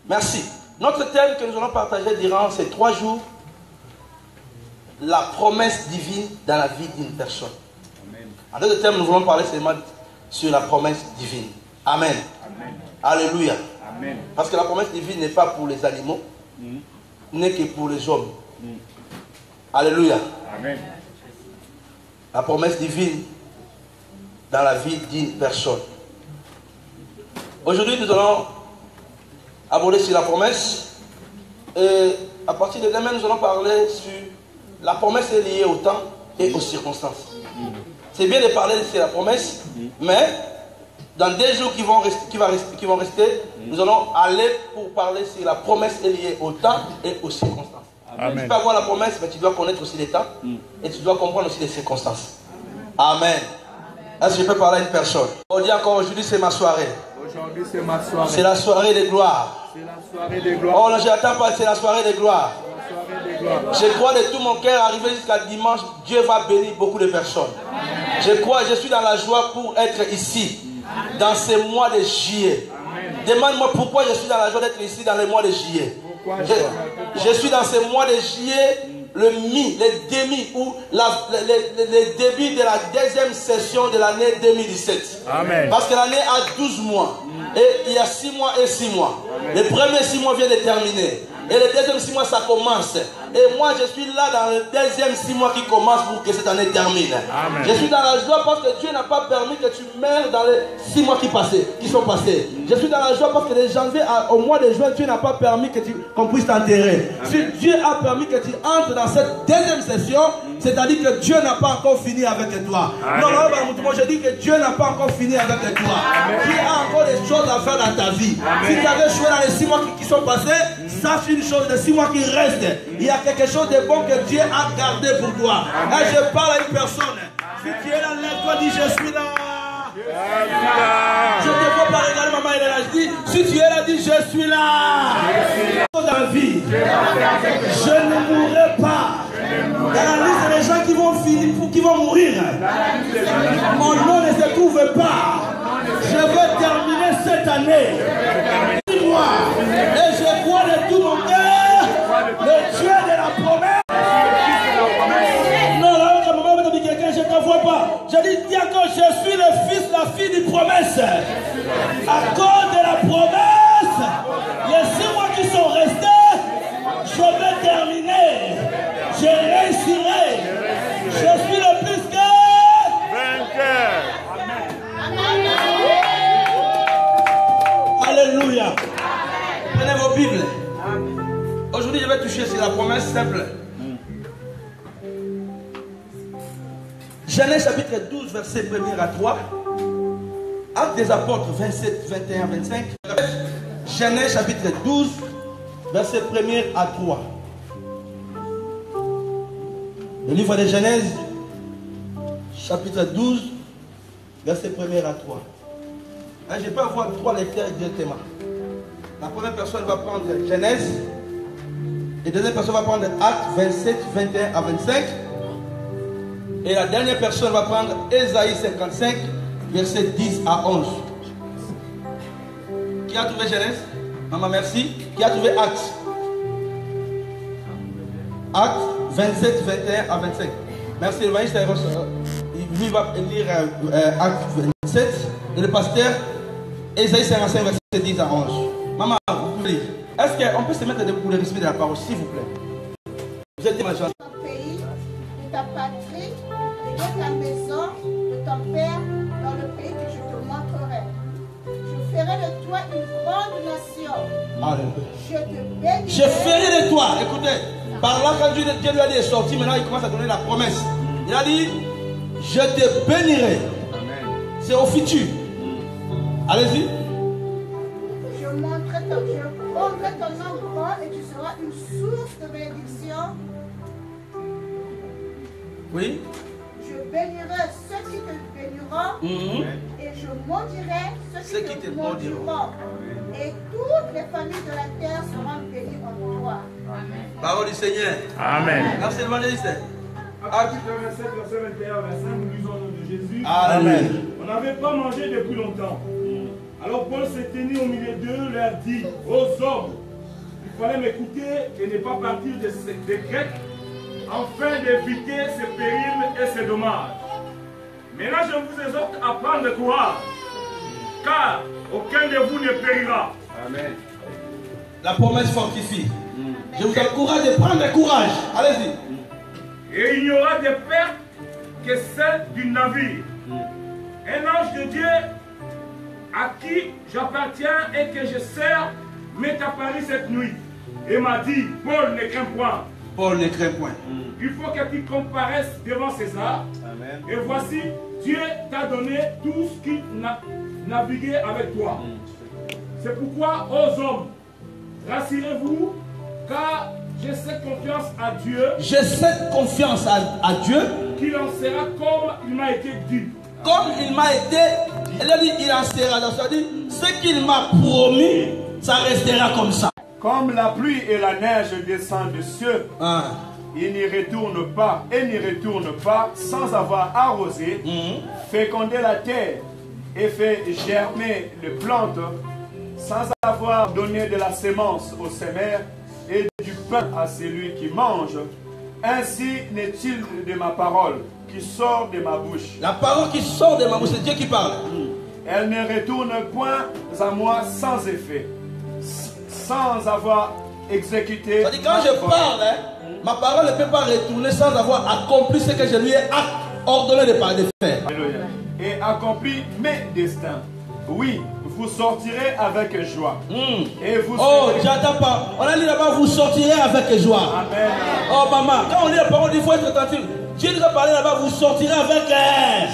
Merci. Notre thème que nous allons partager durant ces 3 jours, la promesse divine dans la vie d'une personne. Amen. En d'autres termes, nous voulons parler seulement sur la promesse divine. Amen. Amen. Alléluia. Amen. Parce que la promesse divine n'est pas pour les animaux, n'est que pour les hommes. Alléluia. Amen. La promesse divine dans la vie d'une personne. Aujourd'hui, nous allons aborder sur la promesse. Et à partir de demain, nous allons parler sur la promesse est liée au temps et aux circonstances. C'est bien de parler sur la promesse, mais dans 2 jours qui vont rester, nous allons aller pour parler sur la promesse est liée au temps et aux circonstances. Amen. Tu peux avoir la promesse, mais tu dois connaître aussi les temps et tu dois comprendre aussi les circonstances. Amen. Est-ce que je peux parler à une personne? On dit encore aujourd'hui c'est ma soirée. Aujourd'hui c'est ma soirée. C'est la soirée de gloire. C'est la soirée de gloire. Oh non, je n'attends pas, c'est la soirée de gloire. Je crois de tout mon cœur, arrivé jusqu'à dimanche, Dieu va bénir beaucoup de personnes. Je crois, je suis dans la joie pour être ici, dans ces mois de juillet. Demande-moi pourquoi je suis dans la joie d'être ici dans les mois de juillet. Je suis dans ces mois de juillet, le mi, les demi, ou le début de la 2e session de l'année 2017. Amen. Parce que l'année a 12 mois. Et il y a 6 mois et 6 mois. Amen. Les premiers 6 mois viennent de terminer. Et le deuxième 6 mois, ça commence. Et moi, je suis là dans le deuxième 6 mois qui commence pour que cette année termine. Amen. Je suis dans la joie parce que Dieu n'a pas permis que tu meurs dans les 6 mois qui sont passés. Je suis dans la joie parce que de janvier au mois de juin, Dieu n'a pas permis qu'on puisse t'enterrer. Si Dieu a permis que tu entres dans cette 2e session, c'est-à-dire que Dieu n'a pas encore fini avec toi. Amen. Non, moi je dis que Dieu n'a pas encore fini avec toi. Amen. Dieu a encore des choses à faire dans ta vie. Amen. Si tu avais joué dans les 6 mois qui sont passés, sache une chose, de 6 mois qui restent, il y a quelque chose de bon que Dieu a gardé pour toi. Amen. Et je parle à une personne. Si tu es là, lève-toi, dis je suis là. Je ne te vois pas regarder maman, elle est là. Je dis, si tu es là, dis je suis là. Dans la vie, je ne mourrai pas. Dans la liste des gens qui vont finir, qui vont mourir, mon nom ne se trouve pas. Je vais terminer cette année. Dis-moi, et je crois de tout mon cœur, le Dieu de la promesse. Non, là, quand maman me dit quelqu'un, je ne te vois pas. Je dis encore, je suis le fils, la fille du promesse. À cause de la promesse, les 6 mois qui sont restés, je vais terminer. Je réussirai. Je suis le plus que vainqueur. Alléluia. Prenez vos Bibles. Aujourd'hui, je vais toucher sur la promesse simple. Genèse chapitre 12, verset 1er à 3. Actes des apôtres 27, 21, 25. Genèse chapitre 12, verset 1er à 3. Le livre de Genèse, chapitre 12, verset 1er à 3. Hein, je peux avoir 3 lecteurs directement. La première personne va prendre Genèse. Et la deuxième personne va prendre Actes 27, 21 à 25. Et la dernière personne va prendre Ésaïe 55, verset 10 à 11. Qui a trouvé Genèse? Maman, merci. Qui a trouvé Actes? Actes 27, 21 à 25. Merci, l'évangéliste. Lui va lire Actes 27. Et le pasteur, Ésaïe 55, verset 10 à 11. Maman, vous pouvez lire. Est-ce qu'on peut se mettre debout pour le respect de la parole, s'il vous plaît? Vous êtes majeur. De ton pays, de ta patrie, de ta maison, de ton père, dans le pays que je te montrerai. Je ferai de toi une grande nation. Alléluia. Je te bénirai. Je ferai de toi, écoutez, par là quand Dieu lui a dit est sorti, maintenant il commence à donner la promesse. Il a dit, je te bénirai. C'est au futur. Allez-y. Je prendrai ton nom grand et tu seras une source de bénédiction. Oui. Je bénirai ceux qui te béniront et je maudirai ceux qui te maudiront. Et toutes les familles de la terre seront bénies en toi. Amen. Parole du Seigneur. Amen. Merci l'évangéliste. Acte 27, verset 21 à 25, nous lisons au nom de Jésus. Amen. On n'avait pas mangé depuis longtemps. Alors Paul s'est tenu au milieu d'eux, leur dit, aux hommes, il fallait m'écouter et ne pas partir des Grecs, afin d'éviter ces périls et ces dommages. Maintenant, je vous exhorte à prendre courage, car aucun de vous ne périra. Amen. La promesse fortifie. Je vous encourage de prendre courage. Allez-y. Et il n'y aura de perte que celle du navire. Un ange de Dieu à qui j'appartiens et que je sers m'est apparu cette nuit et m'a dit, Paul, ne crains point. Paul ne craint point. Il faut que tu comparaisses devant César. Amen. Et voici, Dieu t'a donné tout ce qui naviguait avec toi. C'est pourquoi, ô hommes, rassurez-vous, car j'ai cette confiance à Dieu. J'ai cette confiance à Dieu. Qu'il en sera comme il m'a été dit. Comme il m'a été, elle a dit, il en sera. Donc ça dit, ce qu'il m'a promis, ça restera comme ça. Comme la pluie et la neige descendent des cieux, il n'y retourne pas et n'y retourne pas sans avoir arrosé, fécondé la terre et fait germer les plantes, sans avoir donné de la sémence aux semeurs et du pain à celui qui mange. Ainsi n'est-il de ma parole qui sort de ma bouche. La parole qui sort de ma bouche, c'est Dieu qui parle. Elle ne retourne point à moi sans effet, sans avoir exécuté. Ça dit, quand je parle, ma parole ne peut pas retourner sans avoir accompli ce que je lui ai ordonné de faire. Et accompli mes destins. Oui, vous sortirez avec joie. Et vous j'attends pas. On a dit là-bas, vous sortirez avec joie. Amen. Oh maman, quand on lit la parole, il faut être attentif. Dieu nous a parlé là-bas, vous sortirez avec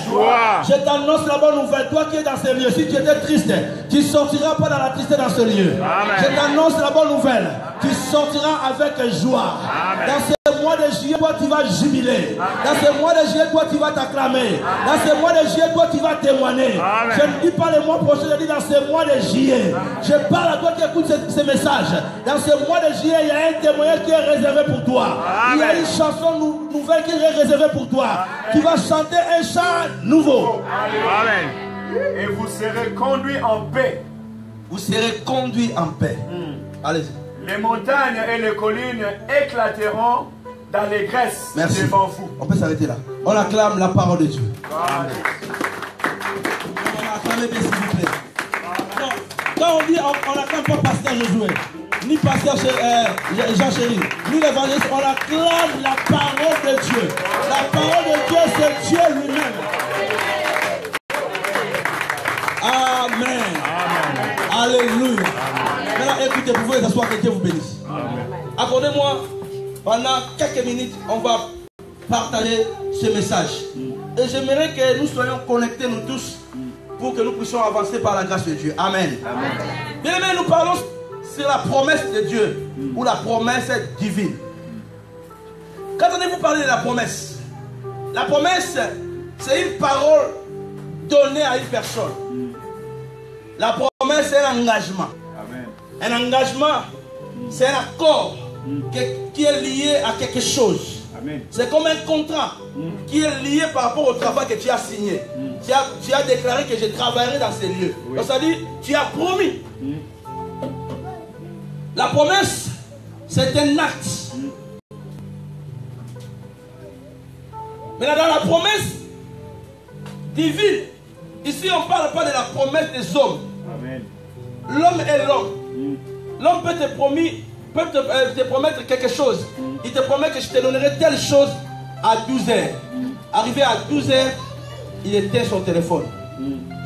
joie. Je t'annonce la bonne nouvelle. Toi qui es dans ce lieu, si tu étais triste, tu ne sortiras pas dans la tristesse dans ce lieu. Amen. Je t'annonce la bonne nouvelle. Tu sortiras avec joie. Amen. Dans ce mois de juillet, toi tu vas jubiler. Amen. Dans ce mois de juillet, toi tu vas t'acclamer. Dans ce mois de juillet, toi tu vas témoigner. Amen. Je ne dis pas le mois prochain, je dis dans ce mois de juillet. Je parle à toi qui écoutes ce message. Dans ce mois de juillet, il y a un témoignage qui est réservé pour toi. Amen. Il y a une chanson nouvelle qui est réservée pour toi. Amen. Tu vas chanter un chant nouveau. Amen. Et vous serez conduits en paix. Vous serez conduits en paix. Allez-y. Les montagnes et les collines éclateront d'allégresse devant vous. On peut s'arrêter là. On acclame la parole de Dieu. Amen. On va acclamer bien, s'il vous plaît. Quand on dit on n'acclame pas pasteur Josué, ni pasteur Jean Chéri, ni l'évangéliste, on acclame la parole de Dieu. La parole de Dieu, c'est Dieu lui-même. Amen. Amen. Alléluia. Maintenant, écoutez, vous pouvez vous asseoir, que Dieu vous bénisse. Accordez-moi, pendant quelques minutes, on va partager ce message. Et j'aimerais que nous soyons connectés, nous tous, pour que nous puissions avancer par la grâce de Dieu. Amen. Amen. Bien aimé, nous parlons sur la promesse de Dieu, ou la promesse divine. Quand on vous parler de la promesse, c'est une parole donnée à une personne. La promesse, c'est un engagement. Amen. Un engagement, c'est un accord qui est lié à quelque chose. C'est comme un contrat qui est lié par rapport au travail que tu as signé. Tu as déclaré que je travaillerai dans ces lieux. Oui. Donc ça dit, tu as promis. La promesse, c'est un acte. Maintenant, dans la promesse divine, ici on ne parle pas de la promesse des hommes. L'homme est l'homme. L'homme peut te promettre quelque chose. Il te promet que je te donnerai telle chose à 12 heures. Arrivé à 12 heures, il éteint son téléphone.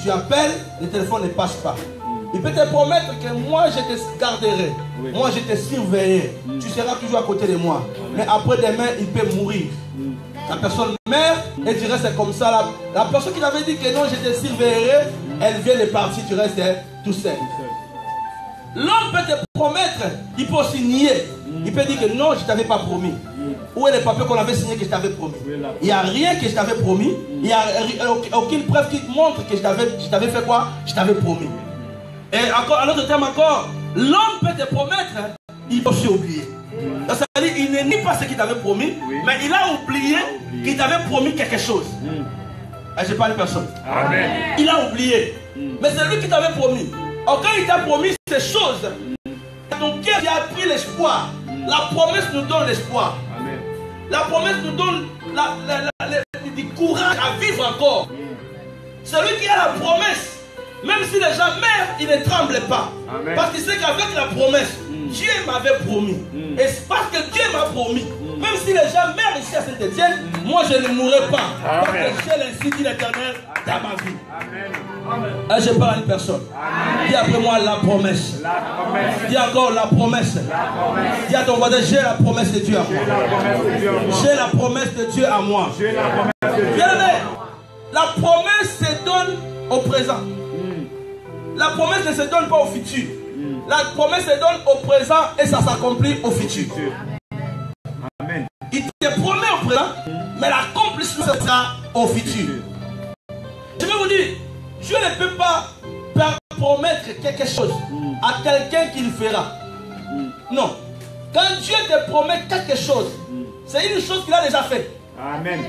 Tu appelles, le téléphone ne passe pas. Il peut te promettre que moi je te garderai. Moi je te surveillerai. Tu seras toujours à côté de moi. Mais après demain, il peut mourir. La personne meurt et tu restes comme ça. La personne qui t'avait dit que non, je te surveillerai, elle vient de partir, tu restes tout seul. L'homme peut te promettre, il peut aussi nier. Il peut dire que non, je ne t'avais pas promis. Où est le papier qu'on avait signé que je t'avais promis? Il n'y a rien que je t'avais promis. Il n'y a aucune preuve qui montre que je t'avais fait quoi? Je t'avais promis. Et encore, à l'autre terme encore, l'homme peut te promettre, il peut aussi oublier. Donc ça veut dire qu'il ne nie pas ce qu'il t'avait promis, mais il a oublié qu'il t'avait promis quelque chose. Et je parle de personne. Amen. Il a oublié. Mais c'est lui qui t'avait promis. Alors quand il t'a promis ces choses, ton cœur qui a pris l'espoir. La promesse nous donne l'espoir. La promesse nous donne du courage à vivre encore. Celui qui a la promesse, même si les gens meurent, il ne tremble pas. Amen. Parce qu'il sait qu'avec la promesse, Dieu m'avait promis. Et c'est parce que Dieu m'a promis. Même si les gens meurent ici à Saint-Étienne, moi je ne mourrai pas. Parce que j'ai l'insigne dit l'Éternel dans ma vie. Et je parle à une personne. Amen. Dis après moi la promesse. Dis encore la promesse. Dis à ton voisin, j'ai la promesse de Dieu à moi. J'ai la promesse de Dieu à moi. Bien-aimé, la promesse se donne au présent. La promesse ne se donne pas au futur. La promesse se donne au présent et ça s'accomplit au futur. Amen. Il te promet au présent, mais l'accomplissement sera au futur. Je vais vous dire, Dieu ne peut pas promettre quelque chose à quelqu'un qu'il fera. Non. Quand Dieu te promet quelque chose, c'est une chose qu'il a déjà fait. Amen.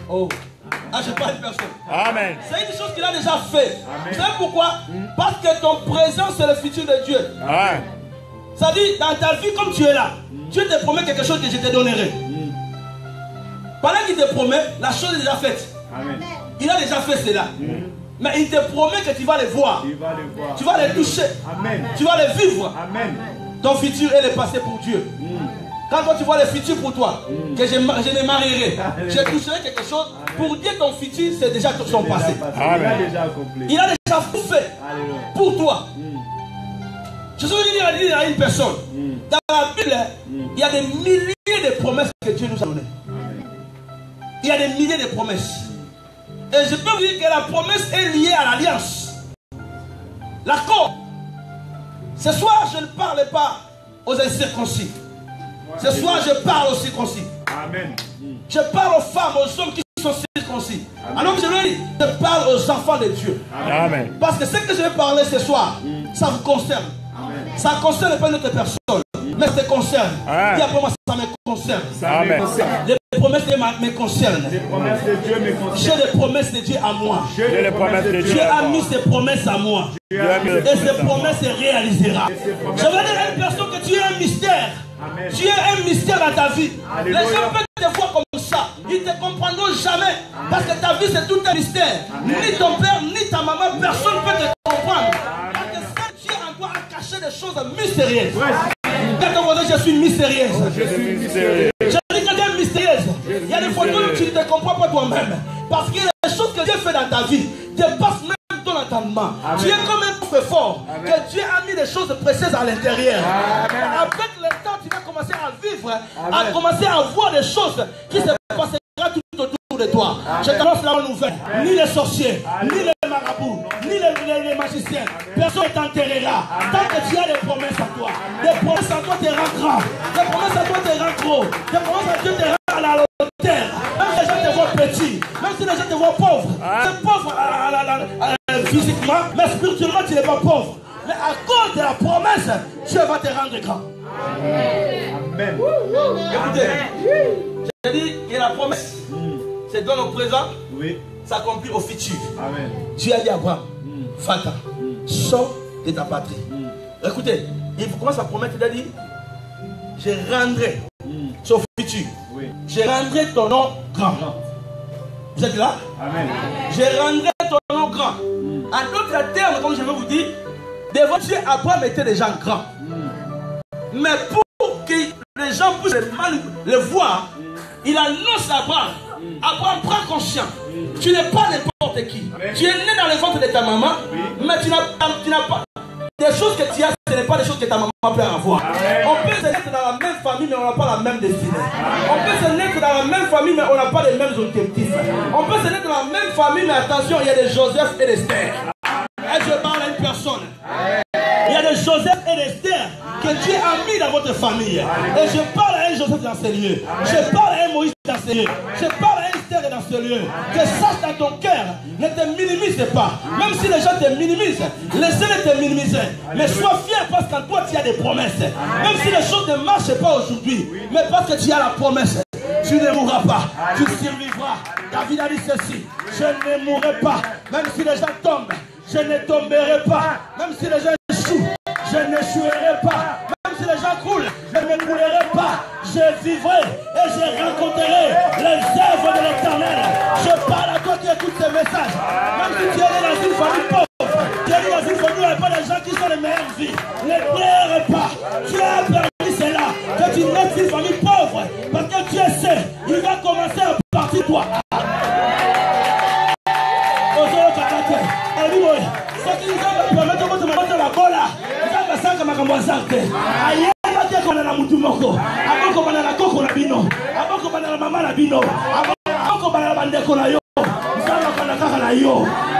Oh. Ah, je parle de personne. Amen. C'est une chose qu'il a déjà fait. Amen. Vous savez pourquoi? Parce que ton présent, c'est le futur de Dieu. Amen. Ça dit, dans ta vie, comme tu es là, Dieu te promet quelque chose que je te donnerai. Pendant qu'il te promet, la chose est déjà faite. Amen. Il a déjà fait cela. Mais il te promet que tu vas les voir. Tu vas les toucher. Amen. Tu vas les vivre. Amen. Ton futur et le passé pour Dieu. Quand toi tu vois le futur pour toi, que je me marierai, je toucherai quelque chose, pour dire ton futur, c'est déjà son passé. Amen. Il a déjà tout fait pour toi. Je suis venu dire à une personne, dans la Bible, il y a des milliers de promesses que Dieu nous a données. Il y a des milliers de promesses. Et je peux vous dire que la promesse est liée à l'alliance. L'accord. Ce soir, je ne parle pas aux incirconcis. Ce soir, je parle aux circoncis. Amen. Je parle aux femmes, aux hommes qui sont circoncis. Amen. Alors je veux dire, je parle aux enfants de Dieu. Amen. Parce que ce que je vais parler ce soir, ça vous concerne. Amen. Ça ne concerne pas une autre personne, mais ça te concerne. Dis après moi, ça me concerne. Amen. Les promesses de Dieu me concernent. J'ai les promesses de Dieu à moi. Dieu a mis ses promesses à moi. Et ses promesses se réalisera. Je veux dire à une personne que tu es un mystère. Amen. Tu es un mystère dans ta vie. Alléluia. Les gens peuvent te voir comme ça. Ils ne te comprendront jamais. Amen. Parce que ta vie c'est tout un mystère. Amen. Ni ton père, ni ta maman, personne ne peut te comprendre. Amen. Parce que ça, Dieu en toi a caché des choses mystérieuses. Quand ton voisin, je suis mystérieuse. Je dis que tu es mystérieuse. Il y a des fois où tu ne te comprends pas toi-même. Parce que les choses que Dieu fait dans ta vie dépassent même ton entendement. Amen. Tu es comme un coffre fort. Amen. Que Dieu a mis des choses précieuses à l'intérieur. Avec le temps, tu vas commencer à vivre, Amen. À commencer à voir des choses qui se passeront tout autour de toi. Amen. Je t'annonce la bonne nouvelle. Ni les sorciers, Amen. Ni les marabouts, ni les magiciens, Amen. Personne ne t'enterrera. Tant que tu as des promesses à toi, Amen. Des promesses à toi te rendent grand. Des promesses à toi te rendent gros. Des promesses à Dieu te rendent à la terre. Même si les gens te voient petit, même si les gens te voient pauvre, tu es pauvre physiquement, mais spirituellement tu n'es pas pauvre. Mais à cause de la promesse, Dieu va te rendre grand. Amen. Écoutez, j'ai dit que la promesse se donne au présent, s'accomplit au futur. Amen. Dieu a dit à Abraham, va-t'en, sors de ta patrie. Écoutez, il commence à promettre, il a dit, je rendrai son futur. Je rendrai ton nom grand. Vous êtes là? Amen. Je rendrai ton nom grand. En d'autres termes, comme je vais vous dire, devant Dieu, Abraham était déjà grand. Mais pour que les gens puissent le voir, il annonce à Abraham. Abraham, prends conscience. Tu n'es pas n'importe qui. Tu es né dans le ventre de ta maman, mais tu n'as pas. Des choses que tu as, ce n'est pas des choses que ta maman peut avoir. Amen. On peut se naître dans la même famille, mais on n'a pas la même destinée. Amen. On peut se naître dans la même famille, mais on n'a pas les mêmes objectifs. On peut se naître dans la même famille, mais attention, il y a des Joseph et des Esther. Et je parle à une personne. Amen. Il y a des Joseph et des Esther que Dieu a mis dans votre famille. Amen. Et je parle à un Joseph dans ce lieu. Amen. Je parle à un Moïse dans ce lieu. Je parle à un Esther dans ce lieu. Que sache dans ton cœur, ne te minimise pas. Même si les gens te minimisent, laisse-les te minimiser. Mais sois fier parce qu'en toi tu as des promesses. Même si les choses ne marchent pas aujourd'hui, mais parce que tu as la promesse. Tu ne mourras pas, tu survivras. David a dit ceci, je ne mourrai pas, même si les gens tombent, je ne tomberai pas. Même si les gens échouent, je n'échouerai pas. Même si les gens coulent, je ne coulerai pas. Je vivrai et je rencontrerai les œuvres de l'Éternel. Je parle à toi qui écoutes ces messages. Même si tu es dans une famille pauvre, tu es dans une famille où il n'y a pas de gens qui sont les meilleures vies. Ne pleure pas. Tu as permis cela. Que tu naisses une famille pauvre. Parce que tu sais, il va commencer à partir de toi.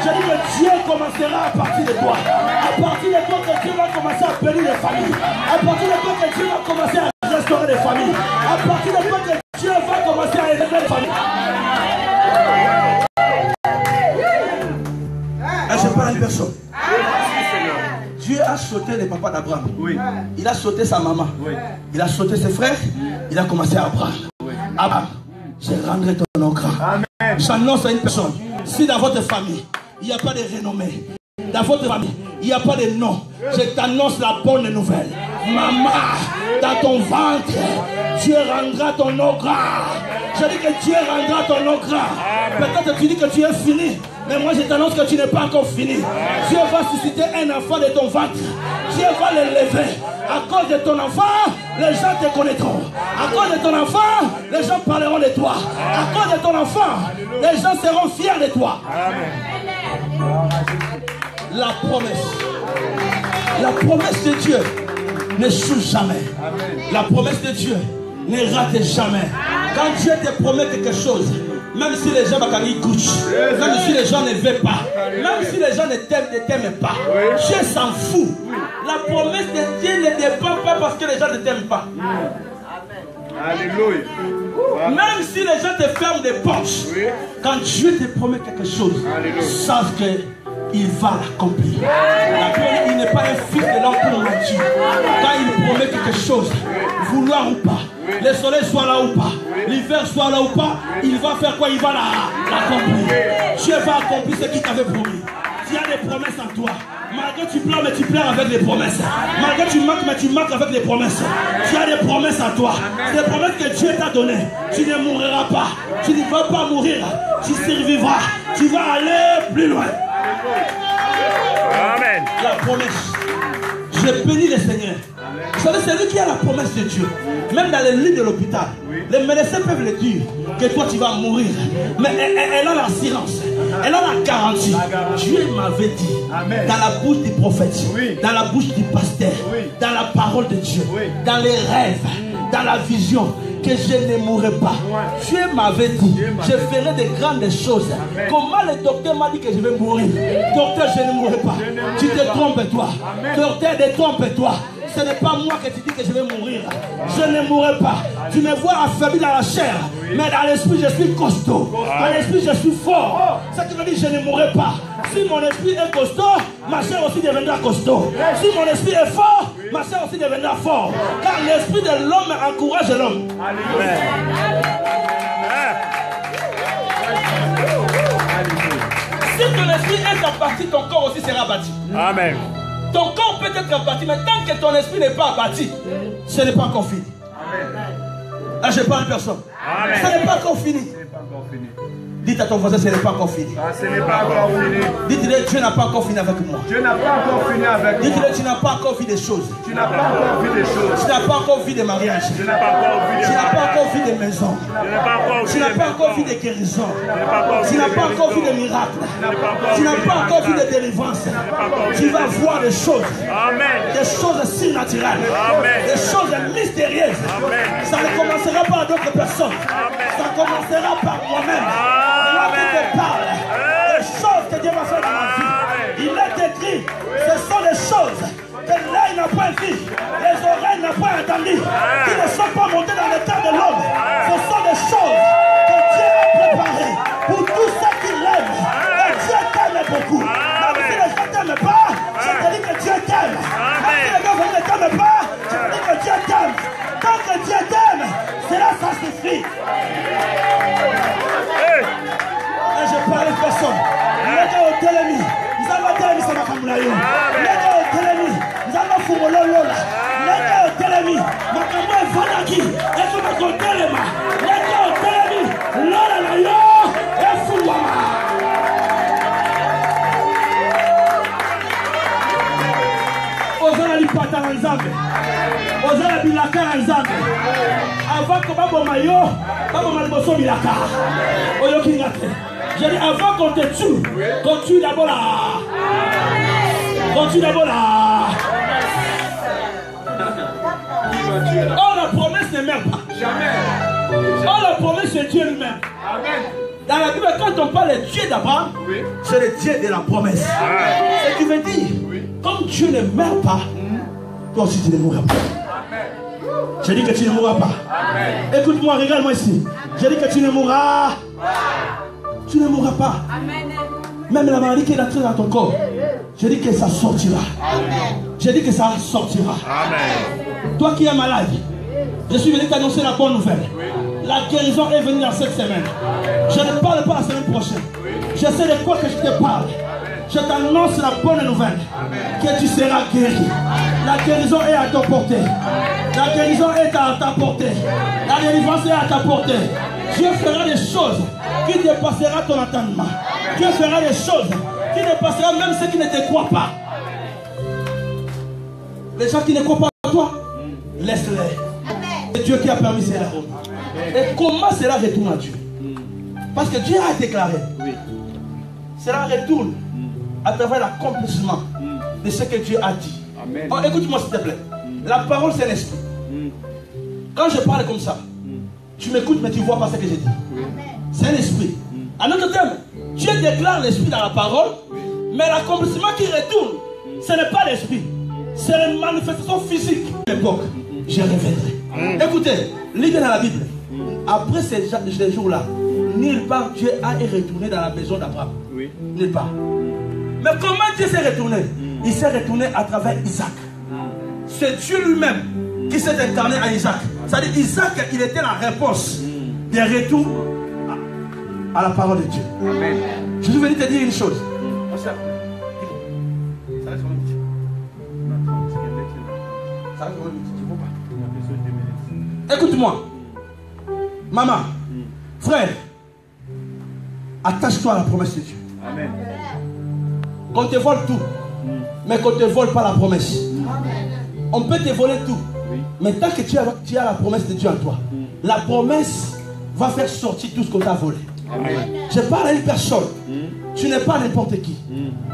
Je dis que Dieu commencera à partir de toi. À partir de toi que Dieu va commencer à bénir les familles. À partir de toi que Dieu va commencer à restaurer les familles. À partir de toi que Dieu va commencer à élever les familles. Je parle à une personne. Dieu a sauté les papas d'Abraham. Oui. Il a sauté sa maman. Oui. Il a sauté ses frères. Il a commencé à Abraham. Oui. Abraham, je rendrai ton nom grand. J'annonce à une personne. Si dans votre famille, il n'y a pas de renommée, dans votre famille, il n'y a pas de nom, je t'annonce la bonne nouvelle. Maman, dans ton ventre, Dieu rendra ton nom grand. Je dis que Dieu rendra ton nom grand. Peut-être tu dis que tu es fini, mais moi je t'annonce que tu n'es pas encore fini. Dieu va susciter un enfant de ton ventre. Dieu va l'élever. À cause de ton enfant, les gens te connaîtront. À cause de ton enfant, les gens parleront de toi. À cause de ton enfant, les gens seront fiers de toi. La promesse de Dieu n'échoue jamais. La promesse de Dieu ne rate jamais. Quand Dieu te promet quelque chose, même si les gens même si les gens ne veulent pas, même si les gens ne t'aiment pas, Dieu s'en fout. La promesse de Dieu ne dépend pas parce que les gens ne t'aiment pas. Alléluia. Même si les gens te ferment des portes, quand Dieu te promet quelque chose, sache qu'il va l'accomplir. Il n'est pas un fils de l'homme pour mentir. Quand il promet quelque chose, vouloir ou pas, le soleil soit là ou pas, l'hiver soit là ou pas, il va faire quoi? Il va l'accomplir. Dieu va accomplir ce qu'il t'avait promis. Tu as des promesses en toi. Malgré tu pleures, mais tu pleures avec les promesses. Malgré tu manques, mais tu manques avec les promesses. Tu as des promesses en toi. C'est des promesses que Dieu t'a données. Tu ne mourras pas. Tu ne vas pas mourir. Tu survivras. Tu vas aller plus loin. Amen. La promesse. Je bénis le Seigneur. Vous savez, c'est lui qui a la promesse de Dieu. Même dans les lits de l'hôpital, les médecins peuvent le dire que toi tu vas mourir. Mais elle a l'assurance. Elle a la garantie. Dieu m'avait dit, dans la bouche du prophète, dans la bouche du pasteur, dans la parole de Dieu, dans les rêves, dans la vision, que je ne mourrai pas. Dieu m'avait dit, je ferai de grandes choses. Comment le docteur m'a dit que je vais mourir? Docteur, je ne mourrai pas. Tu te trompes toi. Docteur, détrompe-toi. Ce n'est pas moi que tu dis que je vais mourir. Je ne mourrai pas. Tu me vois affaibli dans la chair, mais dans l'esprit je suis costaud. Dans l'esprit je suis fort. Ça qui veut dire je ne mourrai pas. Si mon esprit est costaud, ma chair aussi deviendra costaud. Si mon esprit est fort, ma chair aussi deviendra fort. Car l'esprit de l'homme encourage l'homme. Si ton esprit est en partie, ton corps aussi sera bâti. Amen. Ton corps peut être abattu, mais tant que ton esprit n'est pas abattu, ce n'est pas encore fini. Là, je parle à personne. Amen. Ce n'est pas encore fini. Dites à ton voisin, ce n'est pas encore fini. Ce n'est pas encore fini. Dites-le, Dieu n'a pas encore fini avec moi. Dieu n'a pas encore fini avec moi. Dites-le, tu n'as pas encore vu des choses. Tu n'as pas encore vu des choses. Tu n'as pas encore vu des mariages. Tu n'as pas encore vu des mariages. Tu n'as pas encore vu des maisons. Tu n'as pas encore vu des guérisons. Tu n'as pas encore vu des miracles. Tu n'as pas encore vu des délivrances. Tu vas voir des choses. Amen. Des choses surnaturelles. Amen. Des choses mystérieuses. Amen. Ça ne commencera pas à d'autres personnes. Amen. Ça commencera par moi-même. Moi qui te parle. Des choses que Dieu va faire dans ma vie. Il est écrit. Ce sont des choses que l'œil n'a pas vu, les oreilles n'ont pas entendu, qui ne sont pas montées dans le cœur de l'homme. Ce sont des choses que Dieu a préparées pour tous ceux qui l'aiment. Et Dieu t'aime beaucoup. Même si les gens ne t'aiment pas, je te dis que Dieu t'aime. Même si les gens ne t'aiment pas, je te dis que Dieu t'aime. Tant que Dieu t'aime, cela ça suffit. Et je parle de personne. Les gars au télémi, ils ont Avant que je dis avant qu'on te tue, continue d'abord là. Continue d'abord là. Oh, la promesse ne meurt pas. Jamais. Oh, la promesse c'est Dieu lui-même. Amen. Dans la Bible, quand on parle de Dieu d'Abraham, c'est le Dieu de la promesse. Ce qui veut dire, comme Dieu ne meurt pas, toi aussi tu ne mourras pas. Je dis que tu ne mourras pas. Écoute-moi, regarde-moi ici. Je dis que tu ne mourras. Tu ne mourras pas. Amen. Même la maladie qui est entrée dans ton corps, je dis que ça sortira. Amen. Je dis que ça sortira. Amen. Toi qui es malade, je suis venu t'annoncer la bonne nouvelle. Oui. La guérison est venue dans cette semaine. Je ne parle pas la semaine prochaine. Je sais de quoi que je te parle. Je t'annonce la bonne nouvelle. Que tu seras guéri. La guérison est à ta portée. La guérison est à ta portée. La délivrance est à ta portée. Dieu fera des choses qui dépassera ton entendement. Dieu fera des choses qui dépassera même ceux qui ne te croient pas. Les gens qui ne croient pas en toi, laisse-les. C'est Dieu qui a permis cela. Et comment cela retourne à Dieu? Parce que Dieu a déclaré. Cela retourne à travers l'accomplissement de ce que Dieu a dit. Oh, écoute-moi s'il te plaît. La parole c'est l'esprit. Quand je parle comme ça, tu m'écoutes mais tu ne vois pas ce que je dis. C'est un esprit. En autre terme, Dieu déclare l'esprit dans la parole, mais l'accomplissement qui retourne, ce n'est pas l'esprit. C'est une manifestation physique. À l'époque, je reviendrai. Écoutez, lisez dans la Bible. Après ces jours-là, nulle part Dieu a retourné dans la maison d'Abraham. Nulle part. Mais comment Dieu s'est retourné? Il s'est retourné à travers Isaac. C'est Dieu lui-même qui s'est incarné à Isaac. C'est-à-dire Isaac, il était la réponse des retours à la parole de Dieu. Amen. Je suis venu te dire une chose. Écoute-moi. Maman, frère, attache-toi à la promesse de Dieu. Amen. Qu'on te vole tout, mais qu'on ne te vole pas la promesse. Amen. On peut te voler tout, mais tant que tu as la promesse de Dieu en toi, la promesse va faire sortir tout ce qu'on t'a volé. Amen. Je parle à une personne. Tu n'es pas n'importe qui.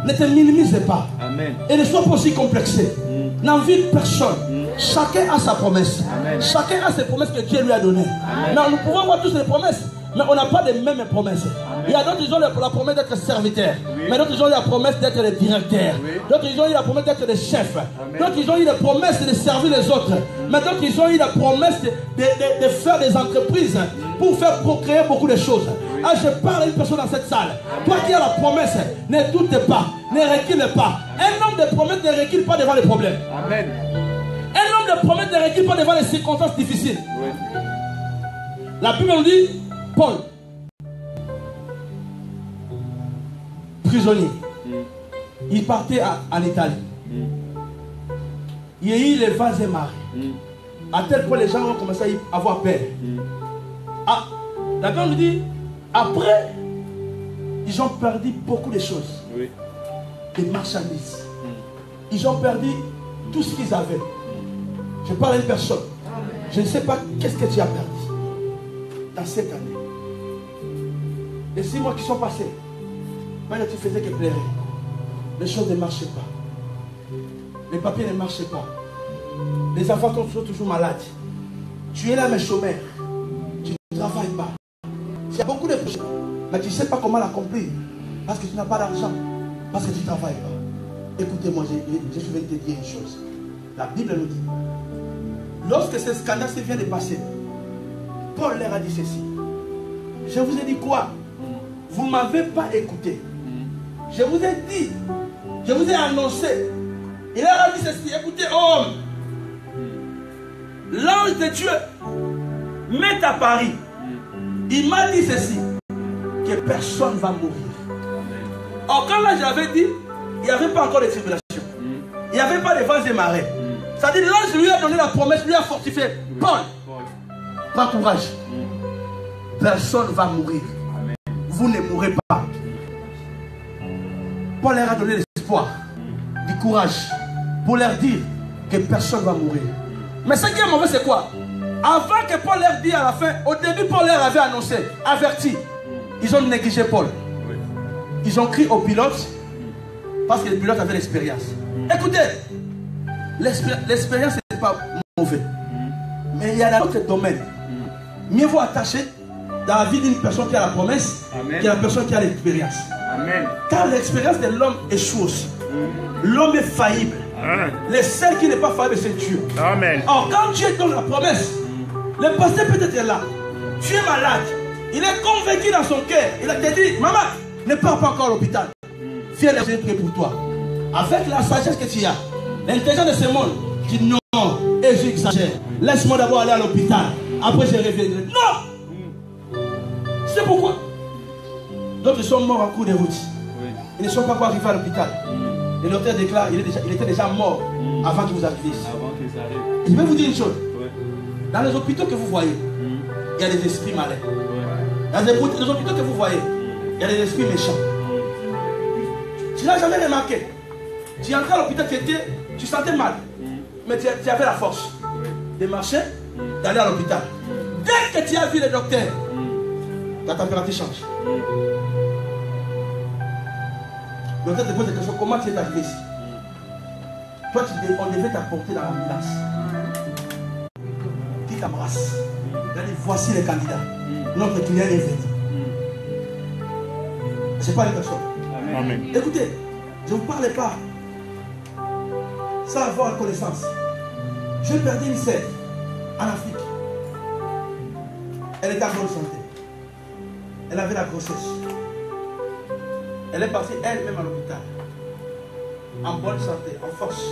Ne te minimise pas. Amen. Et ne sois pas aussi complexé. N'envie personne. Chacun a sa promesse. Amen. Chacun a ses promesses que Dieu lui a données. Non, nous pouvons avoir tous les promesses, mais on n'a pas les mêmes promesses. Amen. Il y a d'autres qui ont la promesse d'être serviteur, mais d'autres qui ont la promesse d'être le directeur. D'autres qui ont eu la promesse d'être le chef. D'autres qui ont eu la promesse de servir les autres. Mais d'autres qui ont eu la promesse de faire des entreprises pour faire procréer beaucoup de choses. Ah, je parle à une personne dans cette salle. Toi qui as la promesse, ne doute pas, ne recule pas. Un homme de promesse ne recule pas devant les problèmes. Amen. Un homme de promesse ne recule pas devant les circonstances difficiles. Oui. La Bible nous dit, Paul, prisonnier, il partait en Italie. Il y a eu les vents et marées. À tel point les gens ont commencé à avoir peur. Ah, la Bible nous dit, après, ils ont perdu beaucoup de choses. Oui. Des marchandises. Ils ont perdu tout ce qu'ils avaient. Je parle à une personne. Je ne sais pas qu'est-ce que tu as perdu dans cette année. Les 6 mois qui sont passés, quand tu faisais que pleurer, les choses ne marchaient pas. Les papiers ne marchaient pas. Les enfants sont toujours malades. Tu es là, mais chômeur. Tu ne travailles pas. Il y a beaucoup de choses, mais tu ne sais pas comment l'accomplir. Parce que tu n'as pas d'argent. Parce que tu ne travailles pas. Écoutez-moi, je vais te dire une chose. La Bible nous dit, lorsque ce scandale se vient de passer, Paul leur a dit ceci. Je vous ai dit quoi? Vous ne m'avez pas écouté. Je vous ai dit, je vous ai annoncé. Il leur a dit ceci. Écoutez, homme, l'ange de Dieu m'est à Paris. Il m'a dit ceci, que personne ne va mourir. Or, quand là j'avais dit, il n'y avait pas encore de tribulation. il n'y avait pas de vents et marées. C'est-à-dire, l'ange lui a donné la promesse, lui a fortifié. Paul, prends courage. Personne ne va mourir. Vous ne mourrez pas. Paul leur a donné l'espoir, du courage, pour leur dire que personne ne va mourir. Mais ce qui est mauvais, c'est quoi? Avant que Paul leur dise à la fin, au début, Paul leur avait annoncé, averti. Ils ont négligé Paul. Ils ont crié au pilote parce que le pilote avait l'expérience. Écoutez, l'expérience n'est pas mauvais. Mais il y a d'autres domaines. Mieux vaut attacher dans la vie d'une personne qui a la promesse que la personne qui a l'expérience. Car l'expérience de l'homme échoue aussi. L'homme est faillible. Le seul qui n'est pas faillible, c'est Dieu. Amen. Or, quand Dieu donne la promesse, le pasteur peut être là. Tu es malade. Il est convaincu dans son cœur. Il a dit, maman, ne pars pas encore à l'hôpital. Viens, j'ai prié pour toi. Avec la sagesse que tu as, l'intelligence de ce monde, tu dis non, et j'exagère. Laisse-moi d'abord aller à l'hôpital. Après, je reviendrai. Non! C'est pourquoi d'autres sont morts en cours de route. Ils ne sont pas encore arrivés à l'hôpital. Le docteur déclare il était déjà mort avant que vous arriviez ici. Et je vais vous dire une chose. Dans les hôpitaux que vous voyez, il y a des esprits malins. Dans les hôpitaux que vous voyez, il y a des esprits méchants. Tu n'as jamais remarqué. Tu es entré à l'hôpital, tu sentais mal. Mais tu avais la force de marcher, d'aller à l'hôpital. Dès que tu as vu le docteur, ta température change. Le docteur te pose des questions. Comment tu es arrivé ici? Toi, on devait t'apporter dans l'ambulance. Qui t'embrasse? Voici les candidats. Notre client est venu. Ce n'est pas les personnes. Amen. Écoutez, je ne vous parle pas sans avoir connaissance. J'ai perdu une sœur en Afrique. Elle était en bonne santé. Elle avait la grossesse. Elle est partie elle-même à l'hôpital. En bonne santé, en force.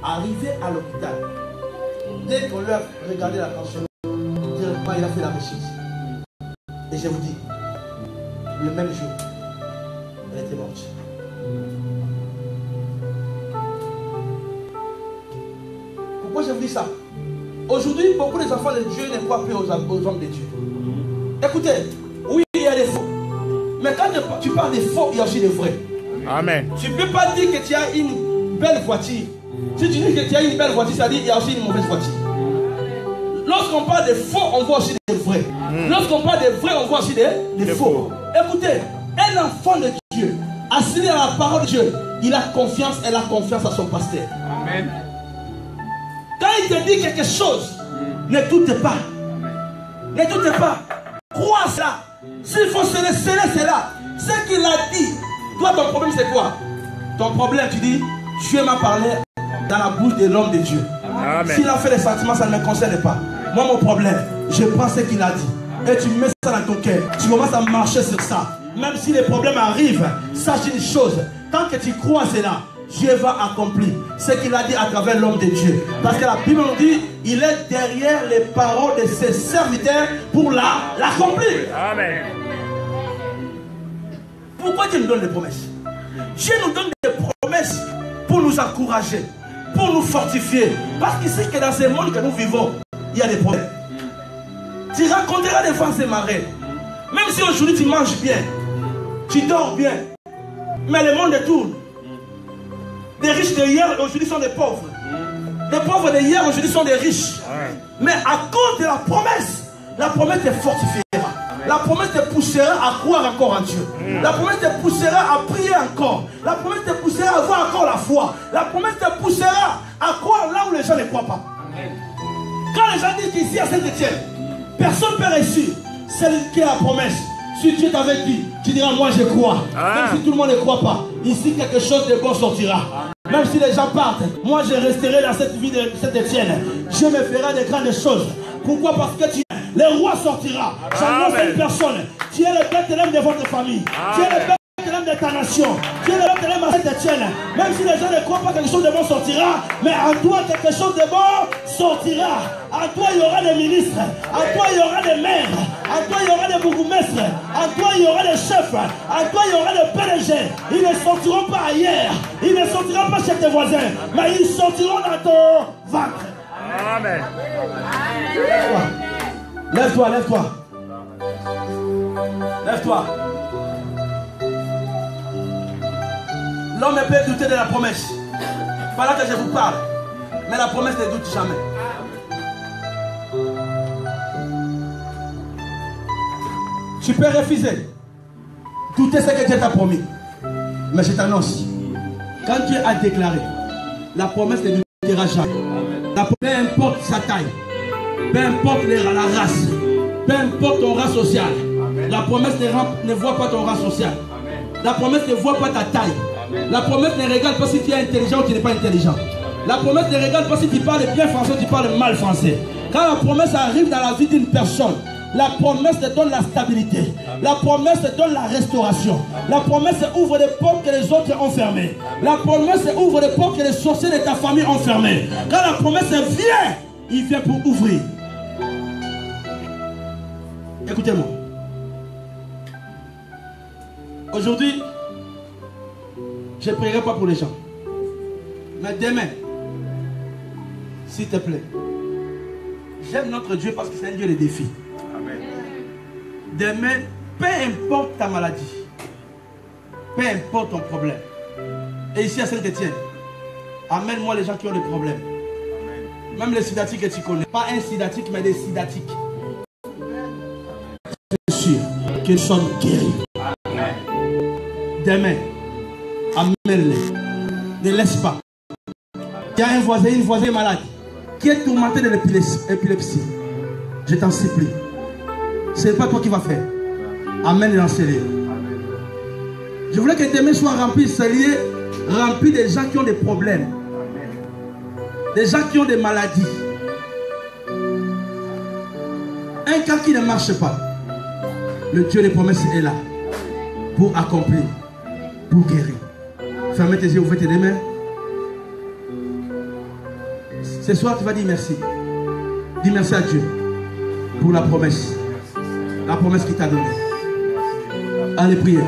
Arrivée à l'hôpital, dès qu'on lui a regardé la tension, directement il a fait la réussite. Et je vous dis, le même jour, elle était morte. Pourquoi je vous dis ça? Aujourd'hui, beaucoup des enfants de Dieu ne croient plus aux hommes de Dieu. Écoutez, oui, il y a des faux. Mais quand tu parles des faux, il y a aussi des vrais. Amen. Tu ne peux pas dire que tu as une belle voiture. Si tu dis que tu as une belle voiture, ça dit qu'il y a aussi une mauvaise voiture. Lorsqu'on parle des faux, on voit aussi des vrais. Lorsqu'on parle des vrais, on voit aussi des faux. Écoutez, un enfant de Dieu, assis à la parole de Dieu, il a confiance, elle a confiance à son pasteur. Amen. Quand il te dit quelque chose, ne doute pas. Ne doute pas. Crois cela. S'il faut sceller cela. Ce qu'il a dit. Toi, ton problème, c'est quoi? Ton problème, tu dis, Dieu m'a parlé dans la bouche de l'homme de Dieu. S'il a fait des sentiments, ça ne me concerne pas. Moi, mon problème, je prends ce qu'il a dit. Et tu mets ça dans ton cœur. Tu commences à marcher sur ça. Même si les problèmes arrivent, sache une chose. Tant que tu crois cela, Dieu va accomplir ce qu'il a dit à travers l'homme de Dieu. Parce que la Bible nous dit, il est derrière les paroles de ses serviteurs pour l'accomplir. Amen. Pourquoi Dieu nous donne des promesses? Dieu nous donne des promesses pour nous encourager, pour nous fortifier. Parce qu'il sait que dans ce monde que nous vivons, il y a des problèmes. Tu rencontreras des vents et marées. Même si aujourd'hui tu manges bien, tu dors bien, mais le monde tourne. Les riches de hier aujourd'hui sont des pauvres. Les pauvres de hier aujourd'hui sont des riches. Mais à cause de la promesse te fortifiera. La promesse te poussera à croire encore en Dieu. La promesse te poussera à prier encore. La promesse te poussera à avoir encore la foi. La promesse te poussera à croire là où les gens ne croient pas. Quand les gens disent qu'ici à Saint-Étienne, personne ne peut réussir, c'est qui a la promesse. Si Dieu t'avait dit, tu diras moi je crois. Même si tout le monde ne croit pas, ici quelque chose de bon sortira. Même si les gens partent, moi je resterai dans cette vie de Saint-Étienne. Je me ferai de grandes choses. Pourquoi? Parce que le roi sortira. J'annonce à une personne. Tu es le Bethléem de votre famille. Tu es le Bethléem de ta nation. Tu es le Bethléem à Saint-Étienne. Même si les gens ne croient pas que quelque chose de bon sortira, mais en toi quelque chose de bon sortira. En toi il y aura des ministres. En toi il y aura des maires. En toi, il y aura des bourgmestres. En toi, il y aura des chefs. En toi, il y aura des PDG. Ils ne sortiront pas ailleurs. Ils ne sortiront pas chez tes voisins. Mais ils sortiront dans ton ventre. Amen. Lève-toi, lève-toi. Lève-toi. L'homme peut douter de la promesse. Voilà que je vous parle. Mais la promesse ne doute jamais. Tu peux refuser. Douter ce que Dieu t'a promis. Mais je t'annonce. Quand Dieu a déclaré, la promesse ne doutera jamais. Peu importe sa taille. Peu importe la race. Peu importe ton rang social. La promesse ne voit pas ton rang social. La promesse ne voit pas ta taille. La promesse ne regarde pas si tu es intelligent ou tu n'es pas intelligent. La promesse ne regarde pas si tu parles bien français ou tu parles mal français. Quand la promesse arrive dans la vie d'une personne, la promesse te donne la stabilité. La promesse te donne la restauration. La promesse ouvre des portes que les autres ont fermées. La promesse ouvre des portes que les sorciers de ta famille ont fermées. Quand la promesse vient, il vient pour ouvrir. Écoutez-moi. Aujourd'hui, je ne prierai pas pour les gens. Mais demain, s'il te plaît, j'aime notre Dieu parce que c'est un Dieu de défis. Demain, peu importe ta maladie, peu importe ton problème. Et ici à Saint-Étienne, amène-moi les gens qui ont des problèmes. Même les sidatiques que tu connais. Pas un sidatique, mais des sidatiques. Je suis sûr qu'ils sont guéris. Demain, amène-les. Ne laisse pas. Il y a un voisin, une voisine malade qui est tourmenté de l'épilepsie. Je t'en supplie. Ce n'est pas toi qui vas faire. Amène dans ces lieux. Je voulais que tes mains soient remplies, ces lieux remplis des gens qui ont des problèmes. Des gens qui ont des maladies. Un cas qui ne marche pas. Le Dieu des promesses est là pour accomplir, pour guérir. Fermez tes yeux, ouvrez tes mains. Ce soir, tu vas dire merci. Dis merci à Dieu pour la promesse. La promesse qu'il t'a donnée. Allez, priez.